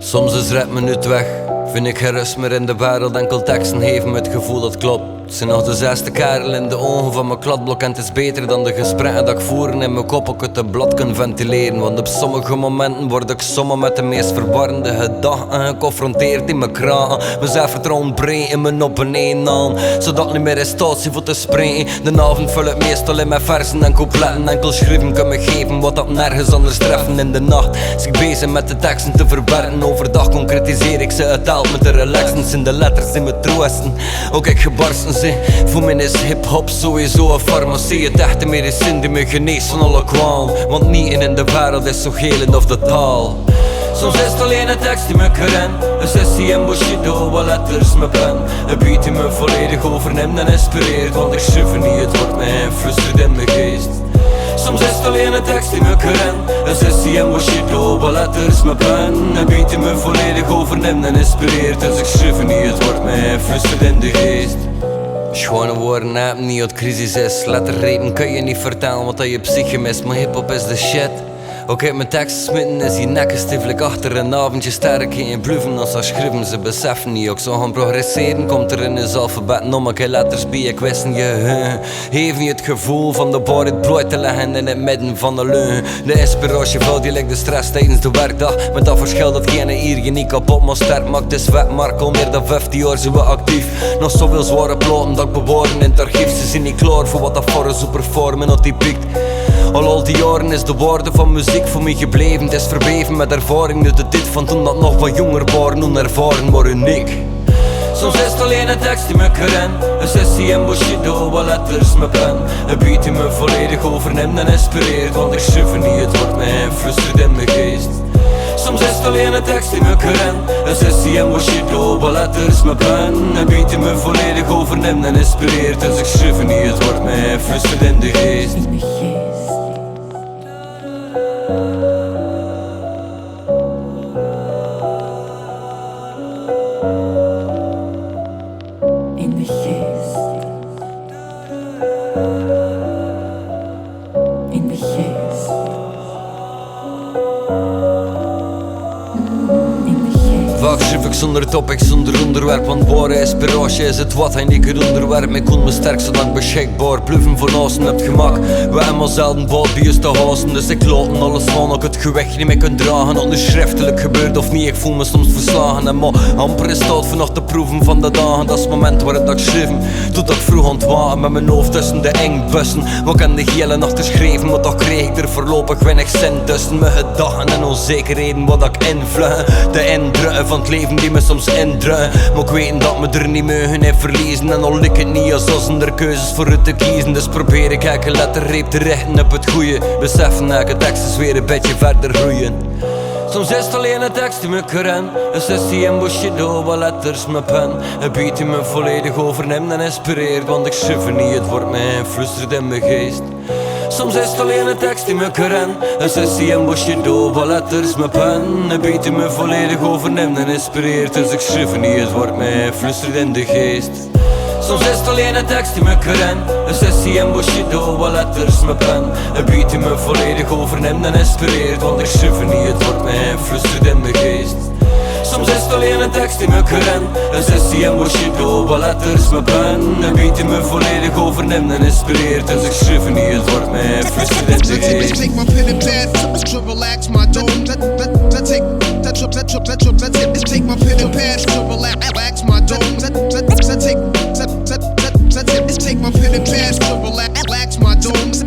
Soms is rap minuut weg, vind ik geen rust meer in de wereld. Enkel teksten geven me het gevoel dat klopt. Het zijn nog de zesde kerel in de ogen van mijn kladblok. En het is beter dan de gesprekken dat ik voeren in mijn kop. Ik het blad kan ventileren. Want op sommige momenten word ik sommen met de meest verwarrende gedachten geconfronteerd in mijn kragen. Mijn zelfvertrouwen breken me op een één aan, zodat ik niet meer in staat zie voor te spreken. De avond vul ik meestal in mijn versen en coupletten. Enkel schrijven kan me geven wat dat nergens anders treffen. In de nacht is ik bezig met de teksten te verwerken. Overdag concretiseer ik ze, het helpt me te relaxen. Zijn de letters in mijn troosten, ook ik gebarsten. Voor mij is hip-hop sowieso een farmacie. Het echte medicijn die me geneest van alle kwaal. Want niet in de wereld is zo gelend of de taal. Soms is het alleen een tekst die me kent. Een sessie in Bushido, wat letters me pen. Een beat die me volledig overneemt en inspireert. Want ik schrijf niet, het wordt mij influisterd in mijn geest. Soms is het alleen een tekst die me kent. Een sessie in Bushido, wat letters me pen. Een beat die me volledig overneemt en inspireert. Dus ik schrijf niet, het wordt mij influisterd in de geest. Schone woorden hebben niet wat crisis is. Letterrepen kun je niet vertellen wat dat je psyche mist. Maar hiphop is de shit. Ook uit mijn teksten smitten is die nekken stiefelijk achter een avondje sterk in je bluffen als ze schrijven. Ze beseffen niet, ook zo gaan progresseren. Komt er in het alfabet nog een letters bij. Ik wist je heeft niet het gevoel van de bar het brood te leggen in het midden van de leugen. De inspiratie valt die lijkt de stress tijdens de werkdag. Met dat verschil dat geen hier je niet kapot maar sterk maakt. Dus vet Mark al meer dan 15 jaar zijn we actief. Nog zoveel zware platen dat ik bewaren in het archief. Ze zijn niet klaar voor wat dat voor een supervorm en dat die piekt. Al die jaren is de waarde van muziek voor mij gebleven. Het is verweven met ervaring uit de dit van toen dat nog wat jonger waren. Onervaren maar uniek. Soms is het alleen een tekst die me kent. Een sessie in Bushido, wat letters me pen. Een beat die me volledig overneemt en inspireert. Want ik schrijf niet, het wordt mij influisterd in mijn geest. Soms is het alleen een tekst die me kent. Een sessie in Bushido, wat letters me pen. Een beat die me volledig overneemt en inspireert. Dus ik schrijf niet, het wordt mij influisterd in de geest. In de geest. In de geest. In de geest. Vaak schrijf ik zonder topic, zonder onderwerp. Want ware inspiratie is het wat en ik het onderwerp. Ik kon me sterk zodat beschikbaar. Bluffen van außen hebt gemak. We hebben al zelden balbies te haasten. Dus ik laat alles van ook het gewicht niet meer kan dragen. Of het schriftelijk gebeurt of niet, ik voel me soms verslagen. En maar amper is staat voor nog te proeven van de dagen. Dat is het moment waar ik schreven. Tot ik vroeg ontwaken met mijn hoofd tussen de engbussen. Maar ik heb de hele nacht geschreven, maar toch kreeg ik er voorlopig weinig zin tussen. Mijn gedachten en onzekerheden wat ik invluggen. De indrukken van het leven die me soms indrukken. Maar ik weet dat me er niet mogen in verliezen. En al lukt het niet als er keuzes voor u te kiezen. Dus probeer ik elke letterreep te richten op het goeie. Beseffen elke tekst is weer een beetje verder groeien. Soms is het alleen een tekst die me kent. Een sessie in Bushido, wat letters me pen. Een beat die me volledig overneemt en inspireert. Want ik schrijf niet, het wordt mij influisterd in mijn geest. Soms is het alleen een tekst die me kent. Een sessie in Bushido, wat letters me pen. Een beat die me volledig overneemt en inspireert. Dus ik schrijf niet, het wordt mij influisterd in de geest. Soms is het alleen een tekst die me kent. Een sessie in Bushido, wat letters me pen. Een beat die me volledig overneemt en inspireert. Want ik schrijf niet, het wordt mij influisterd in mijn geest. Soms is het alleen een tekst die me kent. Een sessie in Bushido, wat letters me pen. Een beat die me volledig overneemt en inspireert. Dus ik schrijf niet, het wordt mij influisterd in de geest. Take my pen and pad to relax my dome. Take my pen and pad to relax my dome. Take my pen and pad to relax my dome.